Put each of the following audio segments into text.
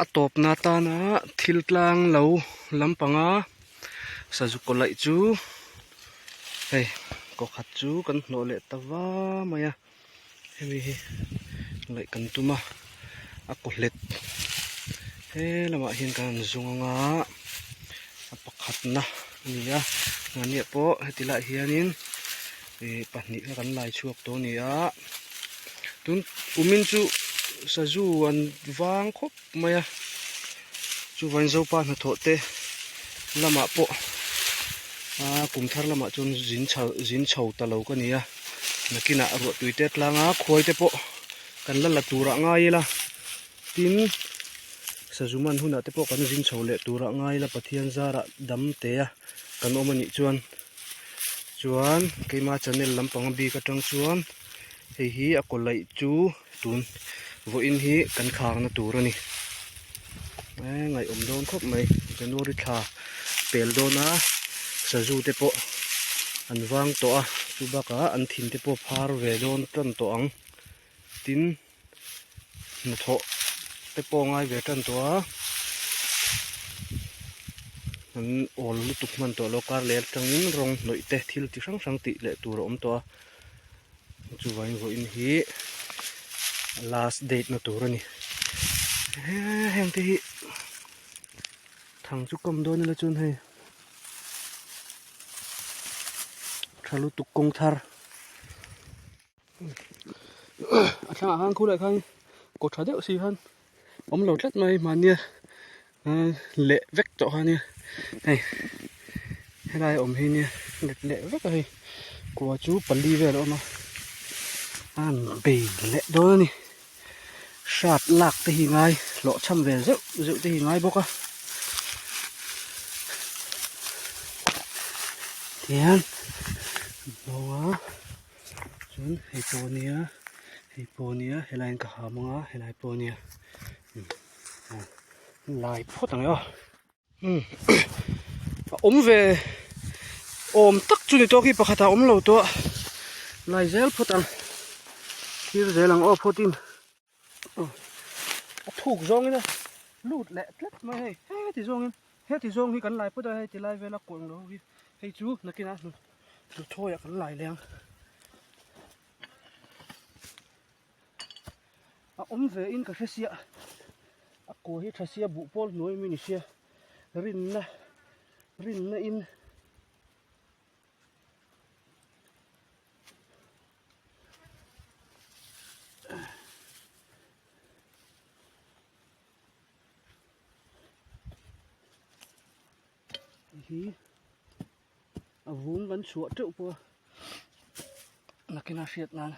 atop na ta na thil tlang lo lampanga sazuko lai chu hei ko khat chu kan hno le tawa maya hemi hi lai kan tuma a ko hlet he lama hian kan zunga a pakhat na nia ngania po hetila hianin pahnih kan lai chuak to nia tun umin chu saju an wang khop maya chu vain zo pa na tho te lama po kum thar lama chun zin chho ta lo ka nia nakina ro tuite tlanga khoi te po kan la tura ngai la tin sajuman huna te po kan zin chho le tura ngai la pathian zara dam te a kan omani chuan keima channel lampang bi ka tang chuan hei hi a ko lai chu tun vo in hi kan khang na tur ani ngai om don khop mai january tha pel dona saju te po an wang to a chu baka an thin te po phar ve don tan to ang tin na tho te po ngai ve tan to a an ol lu tuk man to lo kar le tangin rong loi te thil ti sang sang ti le tur om to a chu vai vo in hi last date na tur ani heng te hi thang chu kam don la chun hei thalu tuk kong thar athang hang khu lại khang ko tha deuh si han om lo tlat mai mania le vek to han ni hei helai om hi ni le vek hei ko chu pali ve lo ma an be le do ni shat lak te hi ngai lo cham ve zeu te hi ngai boka tian noa chun hei ponia helain ka hamanga helai ponia lai photang yo om ve om tak chu ni to ki pakhata om lo to lai zel photang kir zelang o photin a thuk zong ina lut le tlet mai hei ti zong hi kan lai phota hei ti lai vela kong lo hi hei chu nakina nu thoya kan lai leng a om ve in ka hresia a ko hi thrasia bu pol noi mi ni sia rin na in hi a vung kan chuah teuh po nakina hriat nan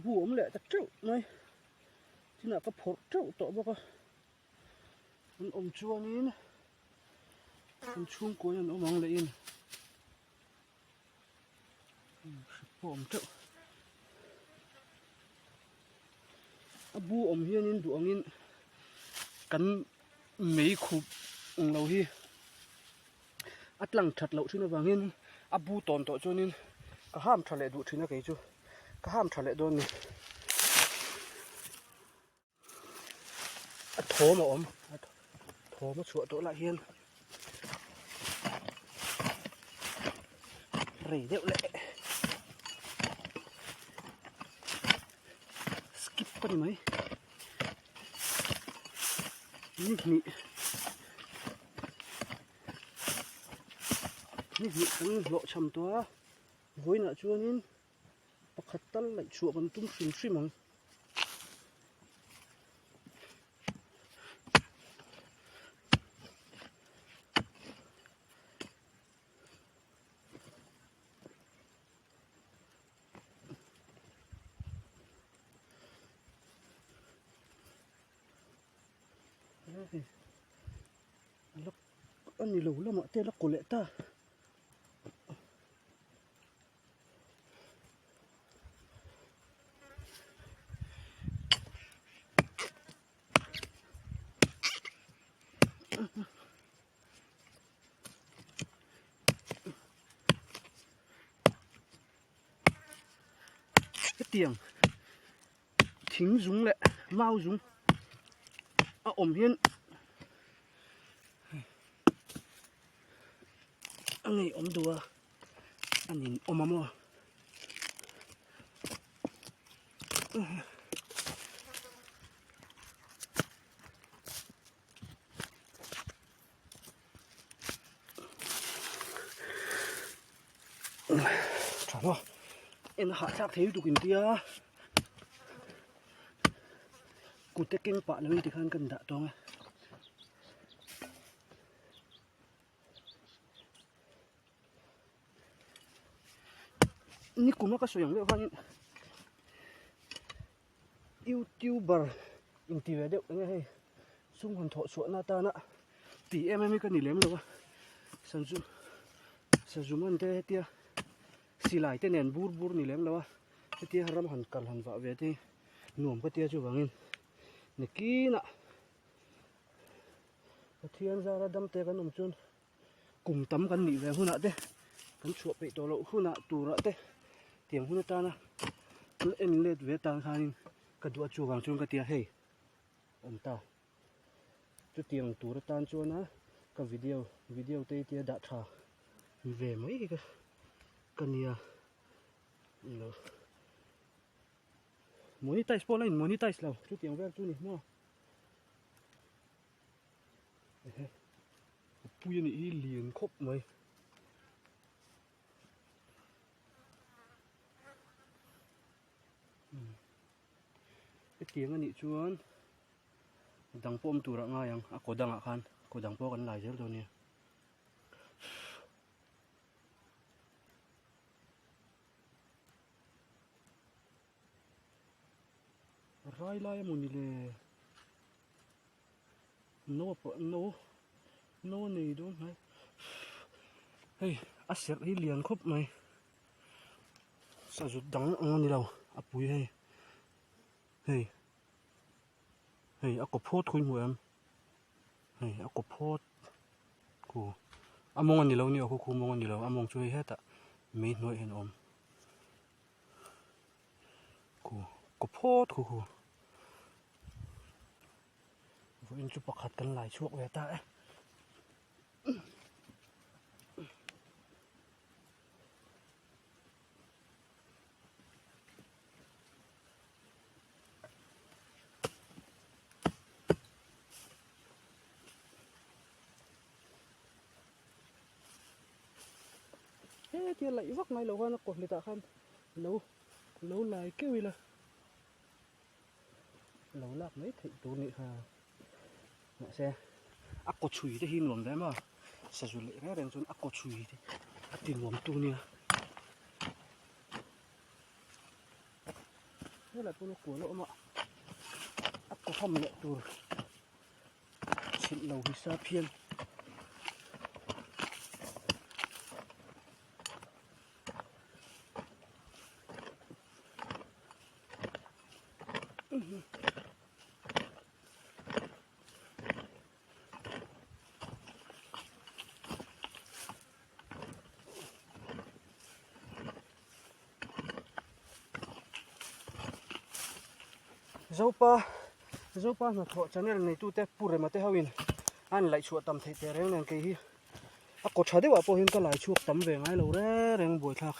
bu om le tak teuh mai tina ka phor teuh to boka an om chuanin an chung ko an omang le in om teuh abu om hianin du angin kan mei khup lo hi atlang that lo thina wangin abu ton to chunin ka ham thale du thina ke chu ka ham thale don ni a thom om thom chu to la hian rei deuh le skip pa ni mai ni kan lo cham to voina chuanin pakhat tal lai chu kan tum hrim ang anh lâu lắm mà tên là cổ lệ ta cái tiếng thính dúng lệ mau dúng ổm hiên anh này ổm đùa anh nhìn ổm mà trời ơi em hạ chắc thế tụi kinh tia cụt cái kinh bạ lời thì khăn cần đã trông ni cũng nó có sử dụng được không YouTuber in TV được nghe hay xung hoàn thọ suốt na ta nè tỷ em cái này lém đâu sử dụng anh thế tia xì lại tên nền bur này lém đâu cái tia ram hẳn cần hẳn vợ về thì nuông cái tia chưa vàng này kỹ nè thiên ra đâm tê cái nồng chun cùng tắm cái nỉ về hôm nọ thế cái chuột bị tổ lộ hôm nọ tù nọ thế tiếng hôm ta nè em lên về tàng khai cái đũa chua vàng chun cái tia hey ông ta chút tiếng tù ra tan chua na cái video tây tia đã thả về mấy cái nia monetize po lain monetize law chút tiếng về chút này mo pui ni liền khóc mày cái tiếng anh chuan dang pom tu ra nga yang ako dang khan ko dang po kan lai zel do ni rai lai mo ni le no nei do mai hey aser hi lian khop mai sa zu dang ang ni lo apui hey hey ako phot khui muam hey ako phot ku among ani lo ni ako khu mong ani lo among chui heta me noi hen om ku phot ku in chu pakhat kan lai chuak ve ta tia lại vắc ngay lâu hơn nó cột lại ta khăn lâu lại kêu là lâu lạc mấy thị tụ nị hà mẹ xe ác có chùi thì hin luồng đấy mà sử dụng lệ cái đèn chun ác có chùi thì tiền luồng tu nè thế là tôi của lỗ mà ác có không lệ tu xịn lâu thì xa phiên dâu pa nó thọ channel này tu te pure mà te hawin anh lại chuột tầm thấy te reng này cái hi có chả đấy po hin ka lại chuột tầm về ngay lâu re reng buổi thạc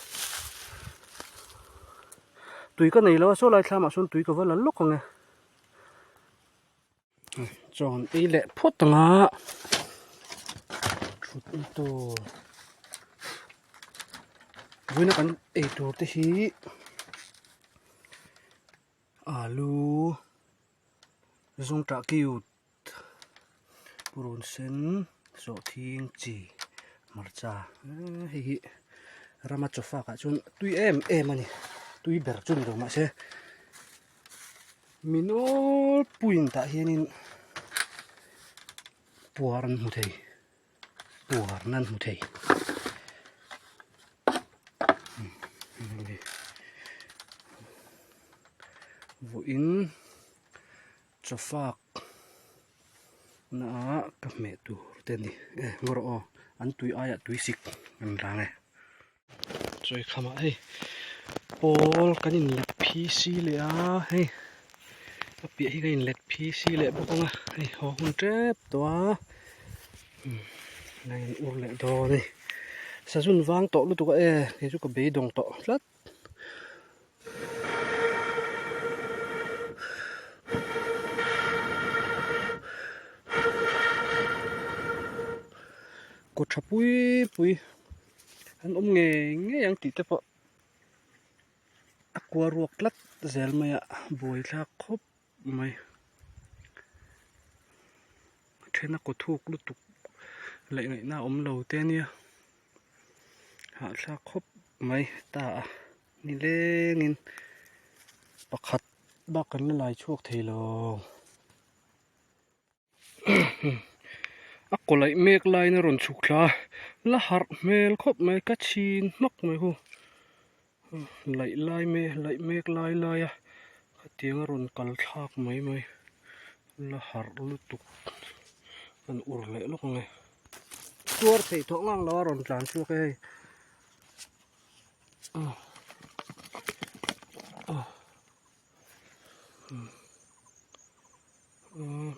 tùy cái này lo số lại tham mà xuân tùy cái vẫn là lúc không nè chọn ý lệ phốt tầng á chút ít đồ với nó cần ấy đồ te hi alu dùng trả kiu puron sen so thing chi marcha hi rama chofa ka chun tui em ani tui ber chun do ma se minol puin ta hianin puaran mu thei puar nan mu thei vô in cho phak na ka me tu te ni ngor o an tui aya tui sik an range choi khama hei pol kanin lek phi si le a hei api hi kain lek phi si le bokonga hei ho hun trep to a này ur lệ đồ này sa sun vang to lu tu ka ke chu ka be dong to tlat ko thapui pui an nge nge yang ti te po aqua ruak tlat zel maya boi thla khop mai thena ko thuk lu tu lại ngày nào ôm lầu tên nha hạ sa khóc mấy ta đi lên nhìn bạc hạt bác cần lại chuộc thì lo ác có lại mèo lại nó run chuk la hạt mèo khóc mấy cá chín mắc mấy hu lại mèo lại à cái tiếng run cào thác mấy mấy la hạt lu tục anh ur lại lúc này tuor thei thong ngang lo ron tlan chu ke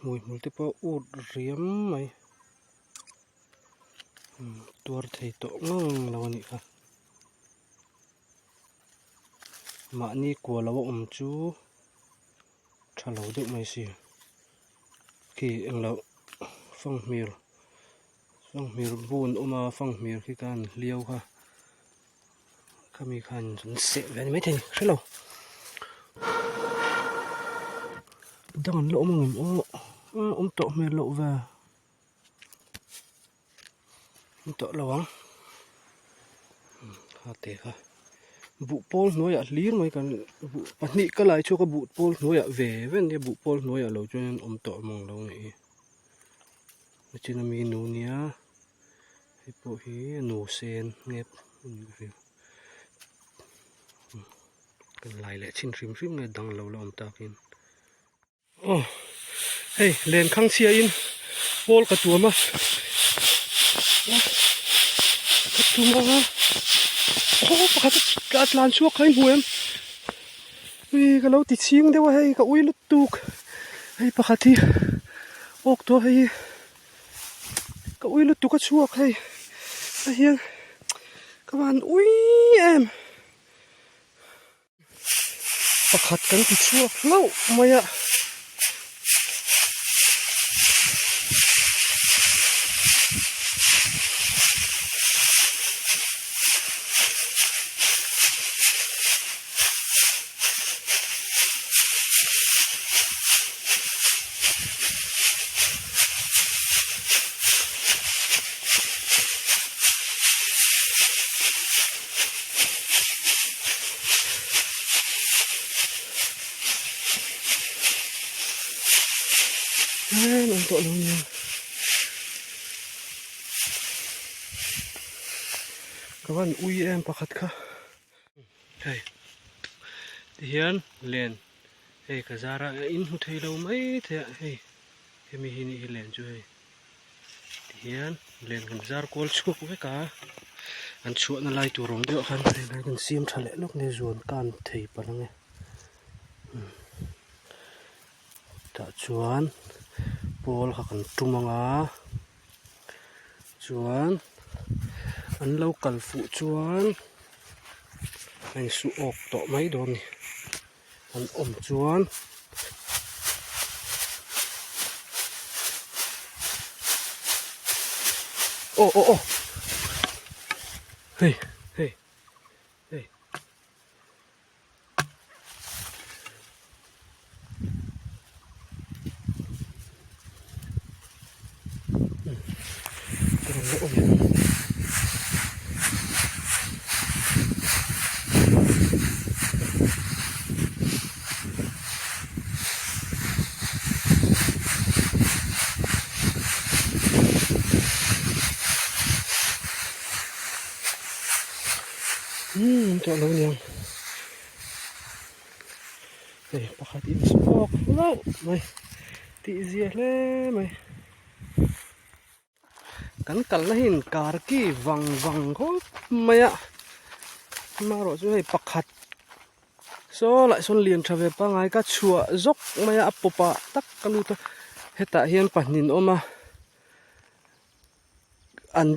mùi te po ut riam mai tuor thei to ngang lo ni kha ma ni ko lo chu thalo de mai si ki ang lo phong mir bun oma phang mir khi kan liêu kha kami khan chun se ve mai thei hello dan lo om to me lo va to lo wang ha te kha bu pol noi a lir mai kan bu pani ka lai chu ka bu pol noi a ve ven ni bu pol noi a lo chuan om to mong lo ni china mi nu nia hipo hi nu sen ngep kan lai le chin rim nge dang lo om takin hey len khang sia in pol ka tuama pakhat ka atlan chu khain huem ka lo ti ching dewa hei ka ui lut tuk hei pakhat hi ok to hei ka ui lut tu ka chuak hei a hian ka man ui em pakhat kan ti chuak lo maya untuk lunya kawan ui em pakhat kha hey hian len hey ka zara in hu thei lo mai the hey hemi hi ni len chu hey hian len kan zar kol chuk ve ka an chu na lai tu rong de khan na kan sim thale lok ne zon kan thei palange ta chuan pol ha kan tumanga chuan an local fu chuan ai su ok to mai don ni an om chuan oh hey cho lâu nhàng đây pakhat in spok lâu mày tị diệt le mày cắn cắn là hình cà kỳ vàng vàng có mày ạ mà rồi chú này pakhat so lại son liền trở về pa ngay cả chùa dốc mày ạ popa tắc cái lu ta hết tại hiền bản nhìn ôm mà ăn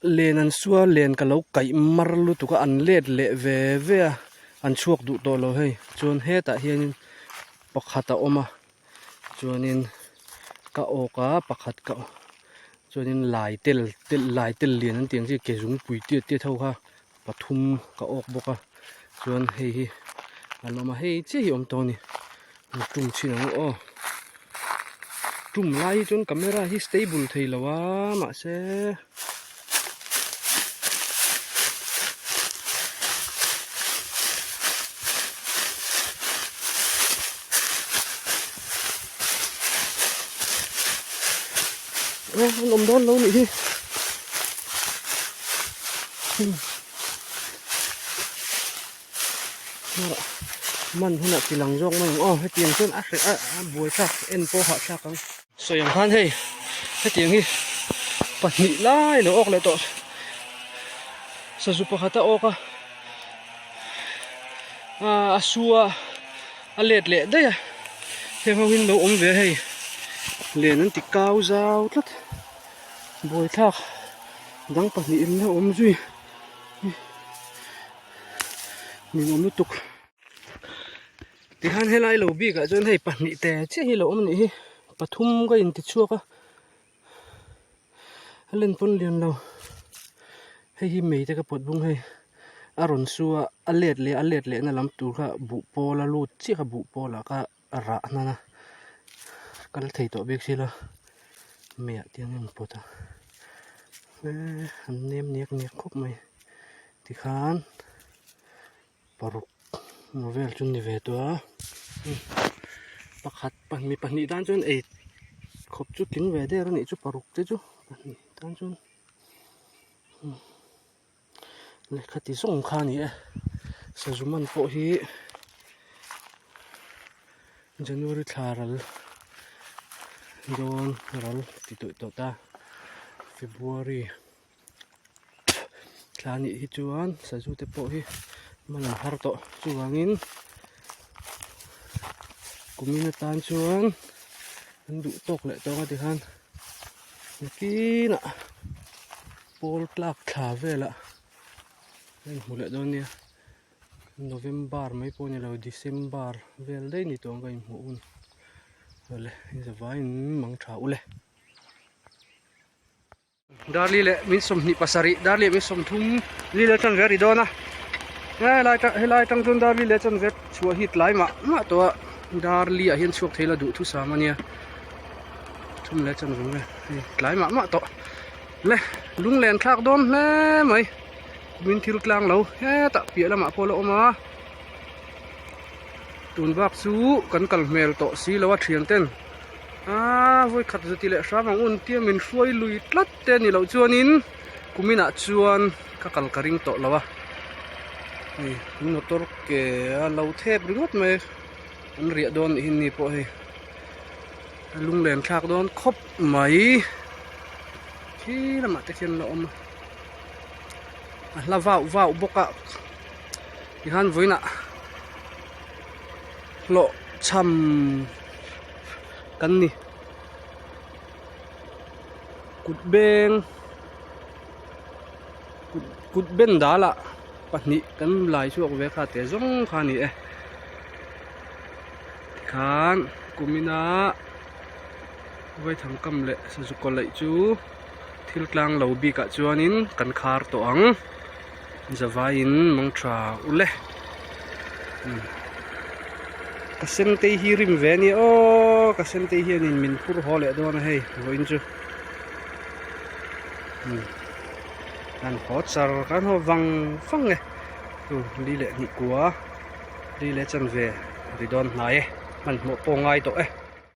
lên ăn xua lên cái lâu cày mar lu tụ cái ăn lết lệ về ăn chuộc đủ to lo hay chuan hết tại hiền pakhat ôm mà chuan in ka oka pakhat ka chuan in lai tel liền an tiang chi ke jung pui tia thau kha pathum ka ok boka chuan hei aloma hei chi hi om to ni tum chinang o tum lai chuan camera hi stable thei lawa ma se anh ôm đón lâu nị mình hôm nay chỉ lằng rong mình hết tiền trên buổi khác em po họ khác không soi em han hey hết tiền hi bắt nị lại nó ốc lại to sa zupa hata oka asua alet le đây thêm hawin lo om về hey liền anh tịch cao rau lắm bồi thác đang bắt nịm nó ôm duy mình ôm tục thì han hay lại lẩu bi cả cho nên bắt nị tè chứ hi lẩu ôm nị bắt thum cái in tịch chua cả lên phun liền đâu hay hi mấy cái bột bung hay aron xua alet lệ na làm tu cả bụ po la lụt chỉ cả bụ po là cả rạ na cái thầy tổ biết gì là mẹ tiếng em bột à anh nem nhét khúc mày thì khán paruk nó về chung đi vềตัวปักหัดปันมีปันนี่ด้านจนเอ็ดขบจุดกินvềได้แล้วนี่จุดparukเจ้าจุปันนี่ด้านจนเลยขัดที่ส่งข้านี่สะจุมันโปะฮีจันวริธารัลโดนรัลติดตัวตาFebruary klani hi chuan sa chu te pawh hi malam har to chuangin kumina tan chuan an du tok le tonga ti khan kina pol plak thla vela nei mu le don nia November mai pawh ni lo December vel dei ni tong kai mu un le in zawai mang tha ule darli le min som ni pasari darli min som thum li le chan veri dona lai tang tun darli le chan vet chua hit lai ma to darli a hian chuak thela du thu sa mania thum le chan vung le lai ma to le lung len thak don le mai min thil tlang lo he ta pia lama polo ma tun bak chu kan kal mel to si lo a thian ten voi khát rồi thì lệ sao mà ôn tiêm mình phơi lùi lát tên thì lẩu chuan in cũng mình chuan các cành cà ring to là wa này nó to cái lẩu thép rất mày anh rỉa đòn in nị po hay lung lên khạc đòn khop mấy khi là mặt tên lẩu mà là vào bốc ạ thì han với nạ lộ chăm kan ni kut ben dala pahnih kan lai chuak ve kha te zong kha ni khan kumina voi thang kam le sa zu ko lai chu thil tlang lo bi ka chuanin kan khar to ang zawain mang tha ule kasen te hi rim ve ni o kasen te hi nin min phur ho le don hei voin chu kan hot sar kan ho wang phang nge li le ni kwa li le chan ve ri don nai man mo po ngai to